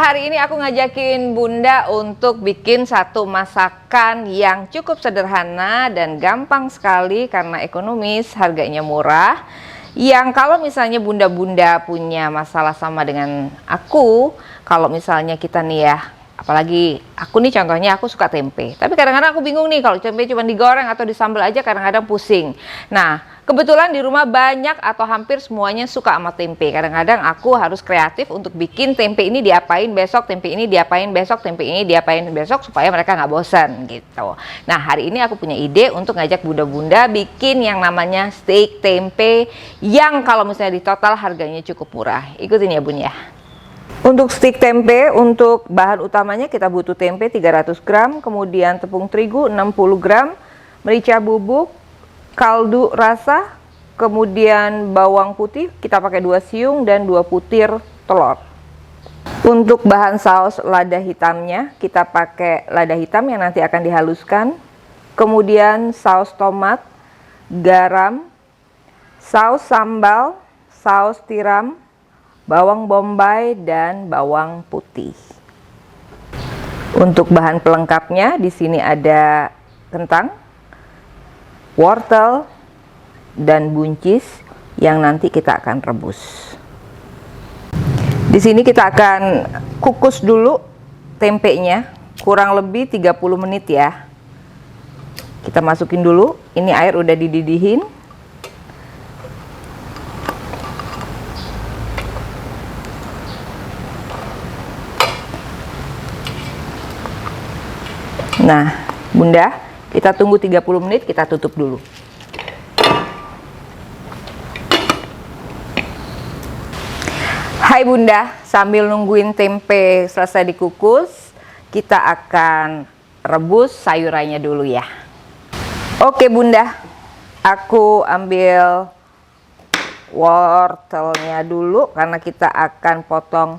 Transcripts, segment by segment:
Hari ini aku ngajakin Bunda untuk bikin satu masakan yang cukup sederhana dan gampang sekali karena ekonomis, harganya murah. Yang kalau misalnya bunda-bunda punya masalah sama dengan aku, kalau misalnya kita nih ya, apalagi aku nih contohnya aku suka tempe. Tapi kadang-kadang aku bingung nih kalau tempe cuma digoreng atau disambal aja kadang-kadang pusing. Nah, kebetulan di rumah banyak atau hampir semuanya suka sama tempe. Kadang-kadang aku harus kreatif untuk bikin tempe ini diapain besok, tempe ini diapain besok, tempe ini diapain besok supaya mereka nggak bosan gitu. Nah, hari ini aku punya ide untuk ngajak bunda-bunda bikin yang namanya steak tempe yang kalau misalnya di total harganya cukup murah. Ikutin ya Bun ya. Untuk stik tempe, untuk bahan utamanya kita butuh tempe 300 gram, kemudian tepung terigu 60 gram, merica bubuk, kaldu rasa, kemudian bawang putih, kita pakai 2 siung dan 2 butir telur. Untuk bahan saus lada hitamnya, kita pakai lada hitam yang nanti akan dihaluskan, kemudian saus tomat, garam, saus sambal, saus tiram, bawang bombay dan bawang putih. Untuk bahan pelengkapnya di sini ada kentang, wortel, dan buncis yang nanti kita akan rebus. Di sini kita akan kukus dulu tempenya kurang lebih 30 menit ya. Kita masukin dulu, ini air udah dididihin. Nah, Bunda, kita tunggu 30 menit, kita tutup dulu. Hai Bunda, sambil nungguin tempe selesai dikukus, kita akan rebus sayurannya dulu ya. Oke Bunda, aku ambil wortelnya dulu karena kita akan potong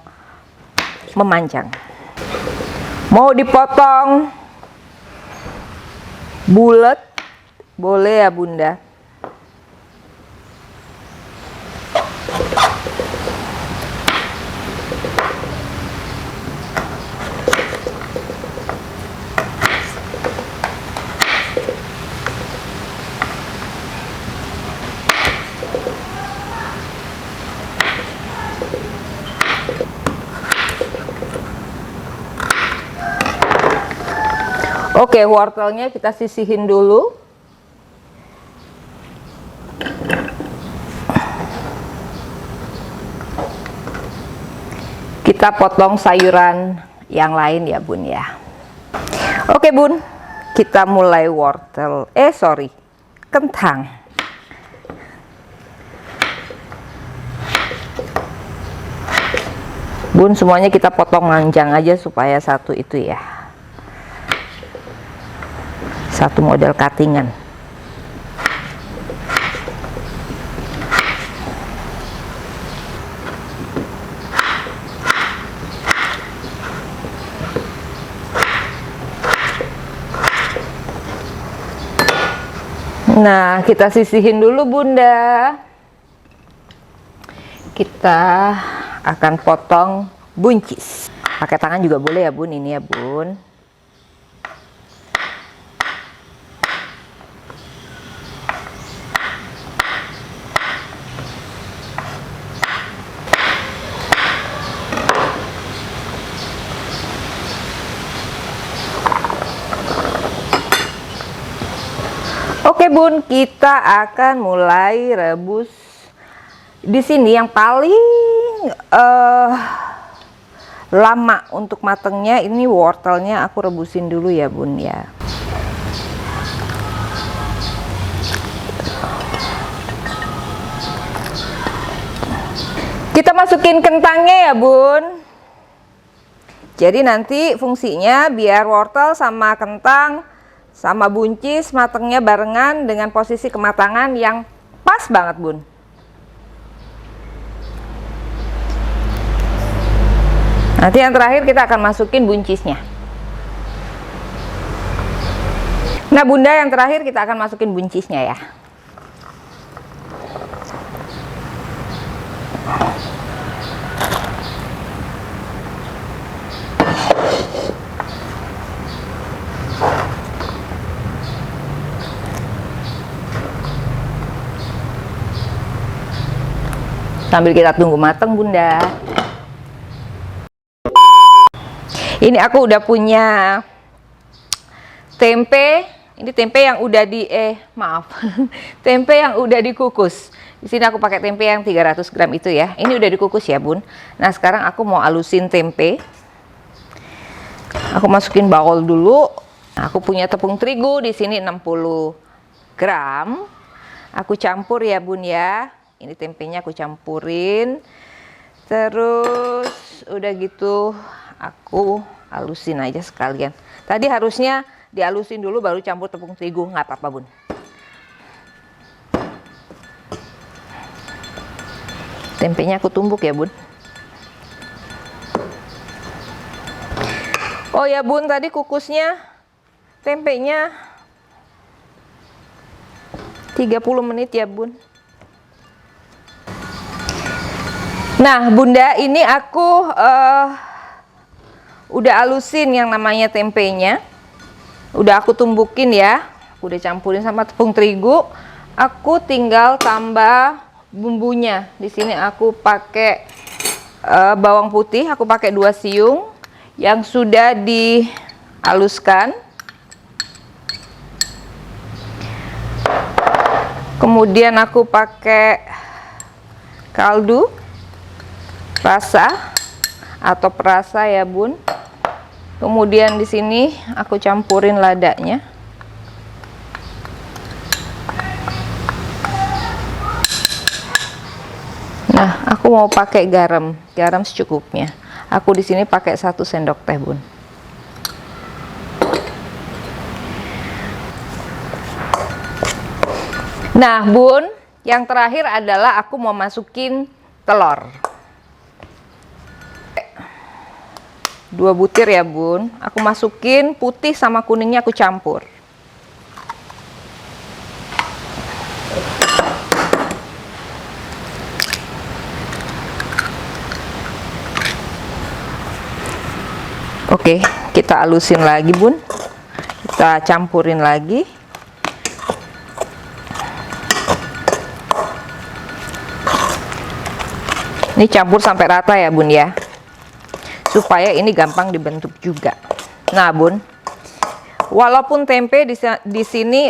memanjang. Mau dipotong bulat boleh ya Bunda. Oke, wortelnya kita sisihin dulu. Kita potong sayuran yang lain ya Bun ya. Oke Bun, kita mulai wortel. Kentang. Bun, semuanya kita potong panjang aja supaya satu itu ya. Satu model cuttingan. Nah, kita sisihin dulu Bunda. Kita akan potong buncis. Pakai tangan juga boleh ya Bun, ini ya Bun. Oke Bun, kita akan mulai rebus. Di sini yang paling lama untuk matangnya ini wortelnya, aku rebusin dulu ya Bun ya. Kita masukin kentangnya ya Bun. Jadi nanti fungsinya biar wortel sama kentang sama buncis matangnya barengan dengan posisi kematangan yang pas banget, Bun. Nanti yang terakhir kita akan masukin buncisnya. Nah, Bunda, yang terakhir kita akan masukin buncisnya ya. Sambil kita tunggu matang, Bunda. Ini aku udah punya tempe. Ini tempe yang udah tempe yang udah dikukus. Di sini aku pakai tempe yang 300 gram itu ya. Ini udah dikukus ya, Bun. Nah, sekarang aku mau alusin tempe. Aku masukin bowl dulu. Aku punya tepung terigu di sini 60 gram. Aku campur ya, Bun ya. Ini tempenya aku campurin. Terus udah gitu aku halusin aja sekalian. Tadi harusnya dihalusin dulu baru campur tepung terigu, nggak apa-apa, Bun. Tempenya aku tumbuk ya, Bun. Oh ya, Bun, tadi kukusnya tempenya 30 menit ya, Bun. Nah, Bunda, ini aku udah halusin yang namanya tempenya. Udah aku tumbukin ya. Aku udah campurin sama tepung terigu. Aku tinggal tambah bumbunya. Di sini aku pakai bawang putih, aku pakai 2 siung yang sudah dihaluskan. Kemudian aku pakai kaldu rasa atau perasa ya, Bun. Kemudian di sini aku campurin ladanya. Nah, aku mau pakai garam secukupnya. Aku di sini pakai 1 sendok teh, Bun. Nah, Bun, yang terakhir adalah aku mau masukin telur. 2 butir ya, Bun. Aku masukin putih sama kuningnya aku campur. Oke, kita halusin lagi, Bun. Kita campurin lagi. Ini campur sampai rata ya, Bun ya. Supaya ini gampang dibentuk juga. Nah, Bun, walaupun tempe di sini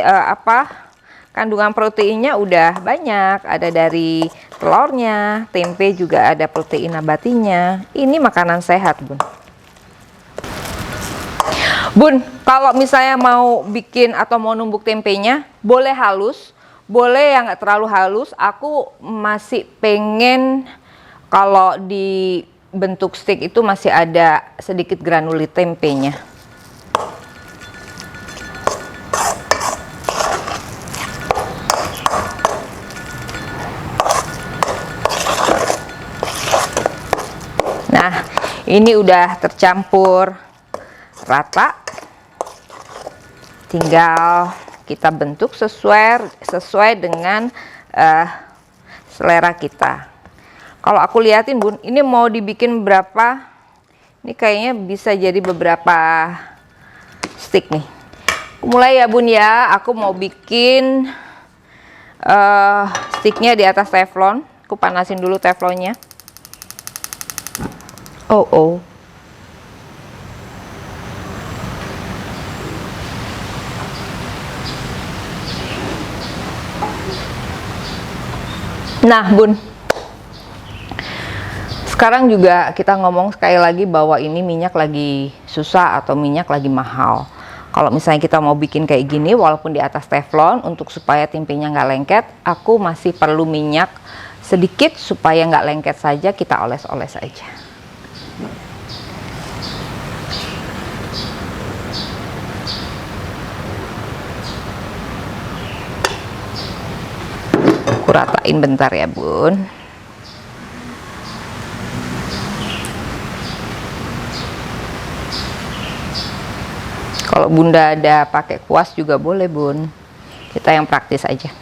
kandungan proteinnya udah banyak, ada dari telurnya, tempe juga ada protein nabatinya. Ini makanan sehat, Bun. Bun, kalau misalnya mau bikin atau mau numbuk tempenya, boleh halus, boleh yang nggak terlalu halus. Aku masih pengen kalau di bentuk stick itu masih ada sedikit granulit tempenya. Nah, ini udah tercampur rata. Tinggal kita bentuk sesuai dengan selera kita. Kalau aku liatin, Bun, ini mau dibikin berapa? Ini kayaknya bisa jadi beberapa stick nih. Mulai ya, Bun ya. Aku mau bikin sticknya di atas teflon. Aku panasin dulu teflonnya. Oh. Nah, Bun. Sekarang juga kita ngomong sekali lagi bahwa ini minyak lagi susah atau minyak lagi mahal. Kalau misalnya kita mau bikin kayak gini, walaupun di atas teflon, untuk supaya tempenya nggak lengket, aku masih perlu minyak sedikit supaya nggak lengket saja, kita oles-oles aja. ratain bentar ya bun. Kalau bunda ada pakai kuas juga boleh bun, kita yang praktis aja.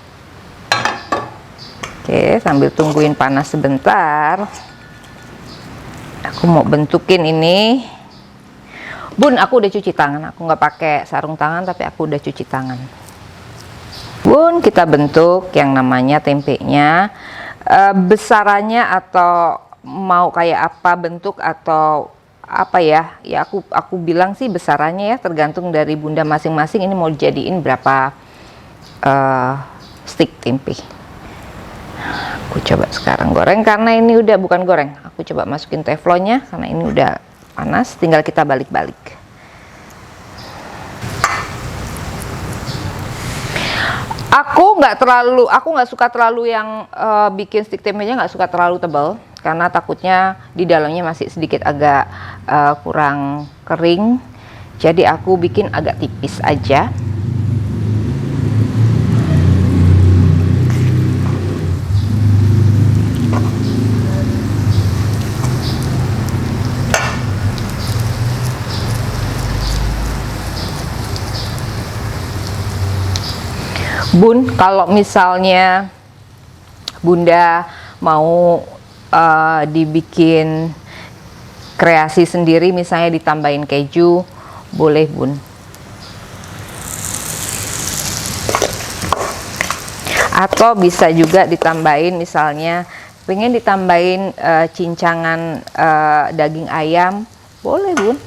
Oke, sambil tungguin panas sebentar, aku mau bentukin ini bun. Aku udah cuci tangan, aku nggak pakai sarung tangan tapi aku udah cuci tangan bun. Kita bentuk yang namanya tempenya. Besarannya atau mau kayak apa bentuk atau apa ya, aku bilang sih besarannya ya, tergantung dari bunda masing-masing. Ini mau dijadiin berapa stick tempe. Aku coba sekarang goreng, karena ini udah bukan goreng, aku coba masukin teflonnya karena ini udah panas, tinggal kita balik-balik. Aku nggak suka terlalu yang bikin stick tempenya, nggak suka terlalu tebal karena takutnya di dalamnya masih sedikit agak kurang kering. Jadi aku bikin agak tipis aja. Bun, kalau misalnya bunda mau dibikin kreasi sendiri, misalnya ditambahin keju, boleh bun. Atau bisa juga ditambahin, misalnya pengen ditambahin cincangan daging ayam, boleh bun.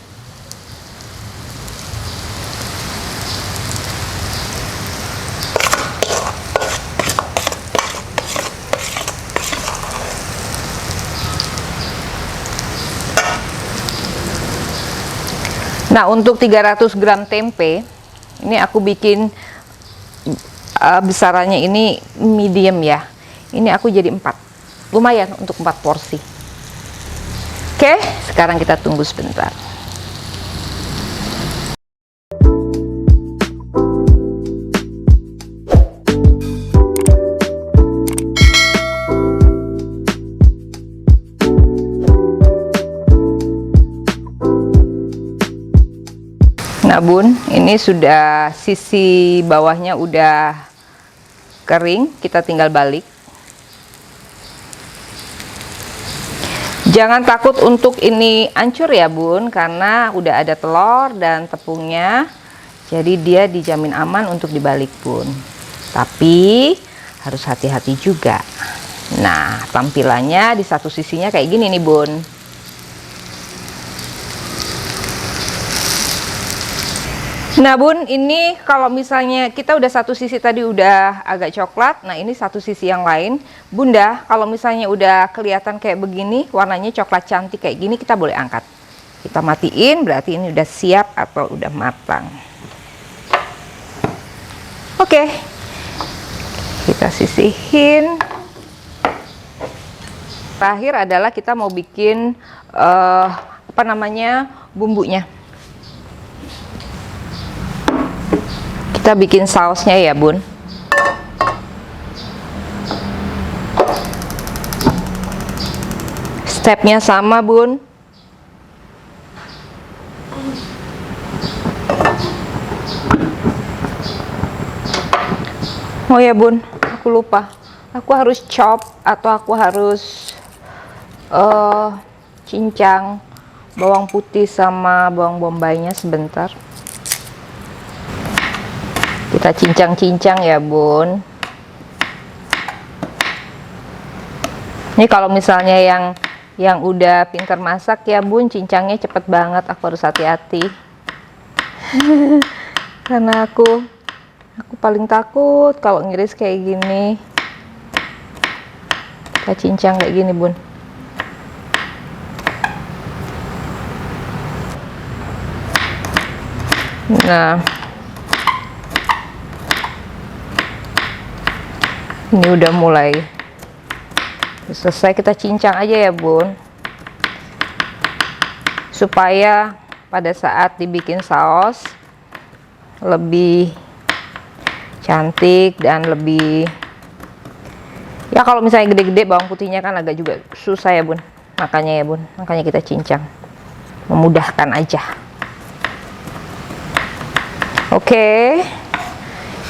Nah, untuk 300 gram tempe ini aku bikin besarannya ini medium ya. Ini aku jadi 4, lumayan untuk 4 porsi. Oke, sekarang kita tunggu sebentar. Nah bun, ini sudah sisi bawahnya udah kering, kita tinggal balik. Jangan takut untuk ini hancur ya bun, karena udah ada telur dan tepungnya, jadi dia dijamin aman untuk dibalik bun. Tapi harus hati-hati juga. Nah, tampilannya di satu sisinya kayak gini nih bun. Nah bun, ini kalau misalnya kita udah satu sisi tadi udah agak coklat, nah ini satu sisi yang lain. Bunda, kalau misalnya udah kelihatan kayak begini, warnanya coklat cantik kayak gini, kita boleh angkat. Kita matiin, berarti ini udah siap atau udah matang. Oke, kita sisihin. Terakhir adalah kita mau bikin apa namanya, bumbunya. Kita bikin sausnya ya bun. Stepnya sama bun. Oh ya bun, aku lupa, aku harus chop atau aku harus cincang bawang putih sama bawang bombaynya sebentar. Kita cincang-cincang ya bun. Ini kalau misalnya yang udah pinter masak ya bun, cincangnya cepet banget. Aku harus hati-hati karena aku paling takut kalau ngiris kayak gini. Kita cincang kayak gini bun. Nah, ini udah mulai selesai, kita cincang aja ya bun, supaya pada saat dibikin saus lebih cantik dan lebih Ya kalau misalnya gede-gede bawang putihnya kan agak juga susah ya bun, makanya ya bun, makanya kita cincang, memudahkan aja. Oke,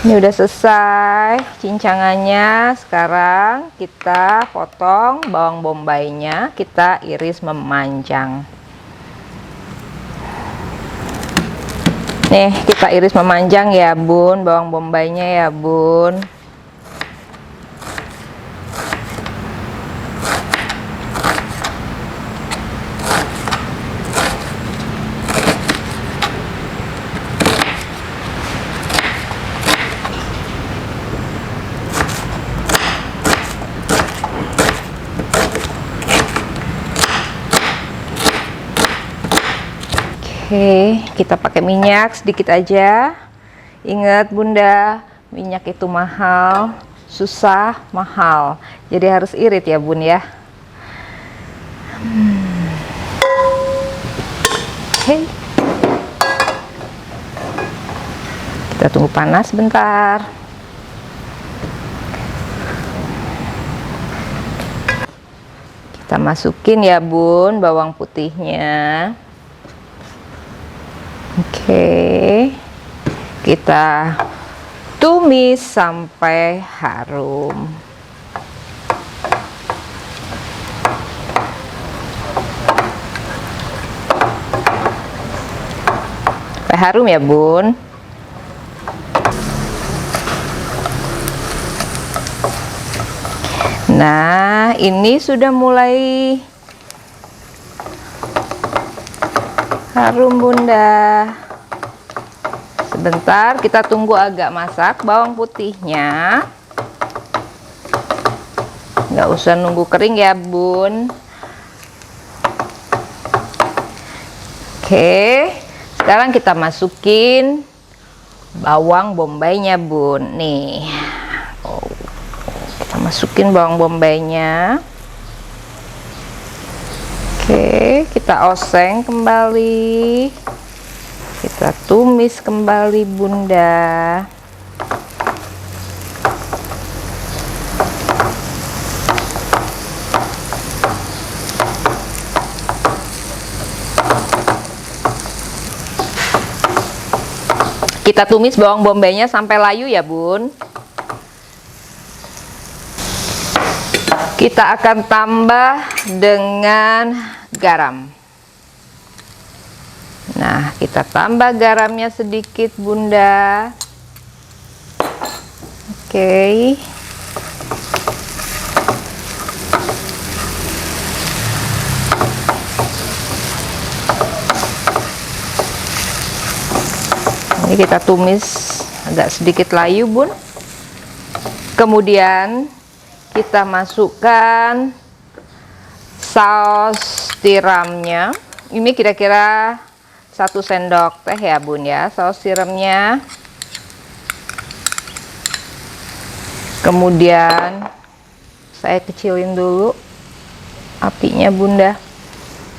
ini udah selesai cincangannya. Sekarang kita potong bawang bombaynya, kita iris memanjang. Nih kita iris memanjang ya bun, bawang bombaynya ya bun. Oke, kita pakai minyak sedikit aja. Ingat bunda, minyak itu mahal, susah, mahal. Jadi harus irit ya bun ya. Oke. Kita tunggu panas sebentar. Kita masukin ya bun bawang putihnya. Oke, kita tumis sampai harum. Sampai harum ya bun. Nah, ini sudah mulai harum bunda. Sebentar kita tunggu agak masak bawang putihnya, nggak usah nunggu kering ya bun. Oke, sekarang kita masukin bawang bombaynya bun. Nih, kita masukin bawang bombaynya. Oke, kita oseng kembali, kita tumis kembali bunda. Kita tumis bawang bombaynya sampai layu ya bun. Kita akan tambah dengan garam. Nah, kita tambah garamnya sedikit bunda. Oke. Ini kita tumis agak sedikit layu bun. Kemudian kita masukkan saus tiramnya. Ini kira-kira 1 sendok teh ya bun ya, saus tiramnya. Kemudian saya kecilin dulu apinya bunda.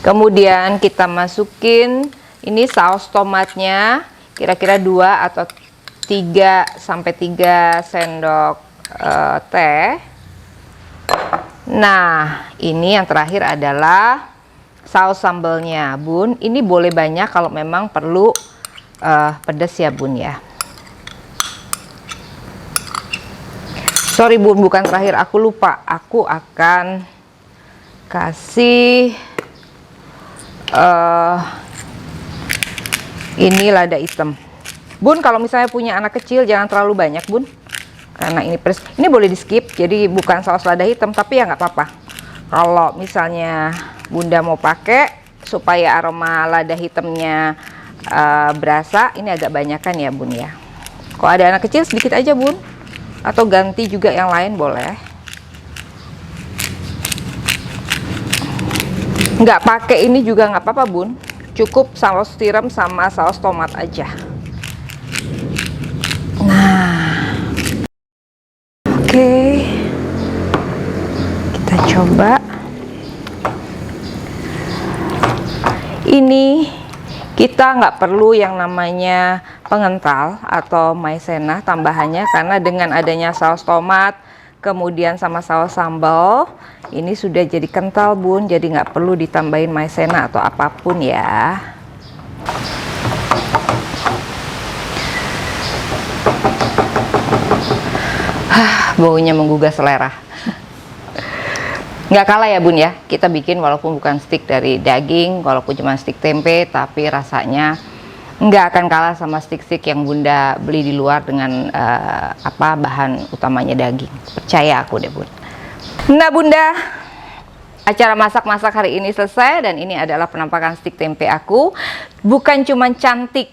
Kemudian kita masukin ini saus tomatnya, kira-kira 2 atau 3 sampai 3 sendok teh. Nah, ini yang terakhir adalah saus sambalnya bun. Ini boleh banyak kalau memang perlu pedas ya bun ya. Sorry bun, bukan terakhir, aku lupa. Aku akan kasih ini lada hitam bun. Kalau misalnya punya anak kecil jangan terlalu banyak bun, karena ini pedas. Ini boleh di skip, jadi bukan saus lada hitam, tapi ya nggak apa-apa. Kalau misalnya bunda mau pakai supaya aroma lada hitamnya berasa, ini agak banyakan ya bun ya. Kalau ada anak kecil sedikit aja bun, atau ganti juga yang lain boleh. Nggak pakai ini juga nggak apa-apa bun, cukup saus tiram sama saus tomat aja. Nah, oke, kita coba. Ini kita nggak perlu yang namanya pengental atau maizena tambahannya, karena dengan adanya saus tomat, kemudian sama saus sambal. Ini sudah jadi kental bun, jadi nggak perlu ditambahin maizena atau apapun ya. Baunya menggugah selera. Nggak kalah ya bun ya, kita bikin walaupun bukan stik dari daging, walaupun cuma stik tempe, tapi rasanya nggak akan kalah sama stik-stik yang bunda beli di luar dengan bahan utamanya daging. Percaya aku deh bun. Nah bunda, acara masak-masak hari ini selesai dan ini adalah penampakan stik tempe aku. Bukan cuma cantik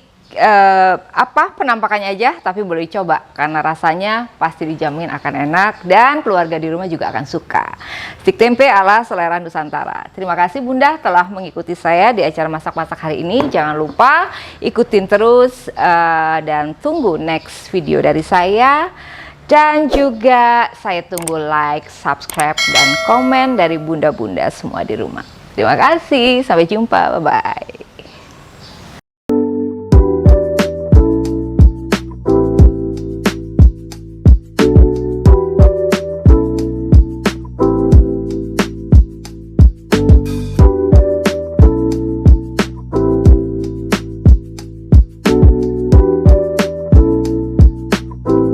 penampakannya aja, tapi boleh dicoba karena rasanya pasti dijamin akan enak dan keluarga di rumah juga akan suka. Stik tempe ala selera Nusantara. Terima kasih bunda telah mengikuti saya di acara masak-masak hari ini. Jangan lupa ikutin terus dan tunggu next video dari saya. Dan juga saya tunggu like, subscribe, dan komen dari bunda-bunda semua di rumah. Terima kasih, sampai jumpa, bye-bye.